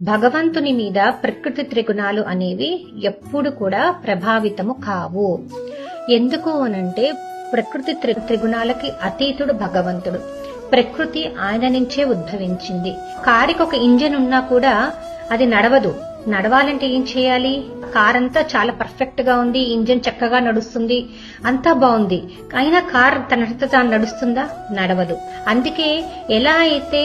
భగవంతుని మీద ప్రకృతి త్రిగుణాలు అనేవి ఎప్పుడు కూడా ప్రభావితము కావు. ఎందుకు అనంటే ప్రకృతి త్రిగుణాలకి అతీతుడు భగవంతుడు. ప్రకృతి ఆయన నుంచే ఉద్భవించింది. కారుకి ఒక ఇంజన్ ఉన్నా కూడా అది నడవదు. నడవాలంటే ఏం చేయాలి? కార్ అంతా చాలా పర్ఫెక్ట్ గా ఉంది, ఇంజన్ చక్కగా నడుస్తుంది, అంతా బాగుంది. అయినా కార్ తనంత తాను నడుస్తుందా? నడవదు. అందుకే ఎలా అయితే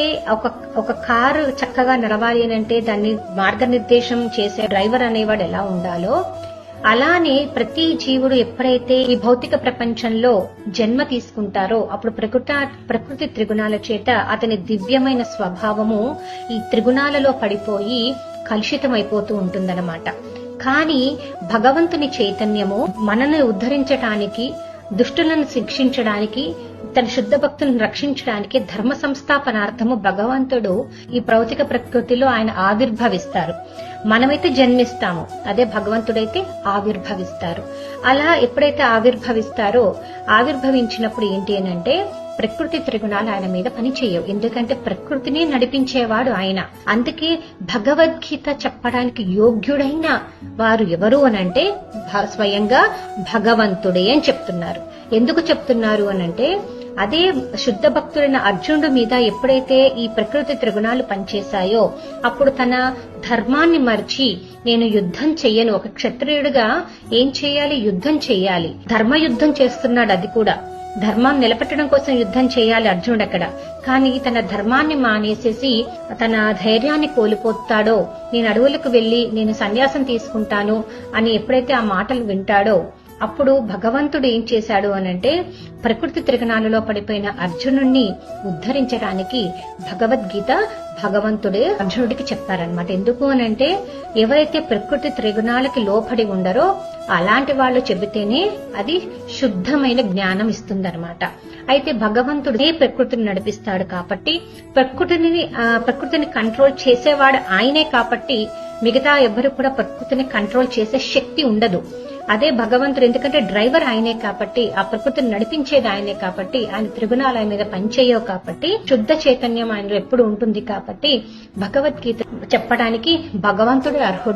ఒక కారు చక్కగా నడవాలి అంటే దాన్ని మార్గనిర్దేశం చేసే డ్రైవర్ అనేవాడు ఎలా ఉండాలో, అలానే ప్రతి జీవుడు ఎప్పుడైతే ఈ భౌతిక ప్రపంచంలో జన్మ తీసుకుంటారో అప్పుడు ప్రకృతి త్రిగుణాల చేత అతని దివ్యమైన స్వభావము ఈ త్రిగుణాలలో పడిపోయి కలుషితమైపోతూ ఉంటుందన్నమాట. కానీ భగవంతుని చైతన్యము మనల్ని ఉద్ధరించడానికి, దుష్టులను శిక్షించడానికి, తన శుద్ధ భక్తులను రక్షించడానికి ధర్మ సంస్థాపనార్థము భగవంతుడు ఈ భౌతిక ప్రకృతిలో ఆయన ఆవిర్భవిస్తారు. మనమైతే జన్మిస్తాము, అదే భగవంతుడైతే ఆవిర్భవిస్తారు. అలా ఎప్పుడైతే ఆవిర్భవిస్తారో ఆవిర్భవించినప్పుడు ఏంటి అనంటే ప్రకృతి త్రిగుణాలు ఆయన మీద పని చేయవు. ఎందుకంటే ప్రకృతిని నడిపించేవాడు ఆయన. అందుకే భగవద్గీత చెప్పడానికి యోగ్యుడైన వారు ఎవరు అనంటే స్వయంగా భగవంతుడే అని చెప్తున్నారు. ఎందుకు చెప్తున్నారు అనంటే అదే శుద్ధ భక్తుడైన అర్జునుడి మీద ఎప్పుడైతే ఈ ప్రకృతి త్రిగుణాలు పనిచేశాయో అప్పుడు తన ధర్మాన్ని మర్చి నేను యుద్ధం చెయ్యను, ఒక క్షత్రియుడిగా ఏం చేయాలి? యుద్ధం చెయ్యాలి. ధర్మ యుద్ధం చేస్తున్నాడు. అది కూడా ధర్మం నిలబెట్టడం కోసం యుద్ధం చేయాలి అర్జునుడు అక్కడ. కానీ తన ధర్మాన్ని మానేసేసి తన ధైర్యాన్ని కోల్పోతాడో, నేను అడవులకు వెళ్లి నేను సన్యాసం తీసుకుంటాను అని ఎప్పుడైతే ఆ మాటలు వింటాడో అప్పుడు భగవంతుడు ఏం చేశాడు అనంటే ప్రకృతి త్రిగుణాలలో పడిపోయిన అర్జునుడిని ఉద్ధరించడానికి భగవద్గీత భగవంతుడే అర్జునుడికి చెప్పారనమాట. ఎందుకు అనంటే ఎవరైతే ప్రకృతి త్రిగుణాలకి లోపడి ఉండరో అలాంటి వాళ్ళు చెబితేనే అది శుద్ధమైన జ్ఞానం ఇస్తుందన్నమాట. అయితే భగవంతుడే ప్రకృతిని నడిపిస్తాడు కాబట్టి ప్రకృతిని కంట్రోల్ చేసేవాడు ఆయనే కాబట్టి మిగతా ఎవరు కూడా ప్రకృతిని కంట్రోల్ చేసే శక్తి ఉండదు. అదే భగవంతుడు, ఎందుకంటే డ్రైవర్ ఆయనే కాబట్టి, ఆ ప్రకృతిని నడిపించేది ఆయనే కాబట్టి, ఆయన త్రిగుణాలు ఆయన మీద పనిచేయవు కాబట్టి, శుద్ధ చైతన్యం ఆయనలో ఎప్పుడు ఉంటుంది కాబట్టి భగవద్గీత చెప్పడానికి భగవంతుడే అర్హుడు.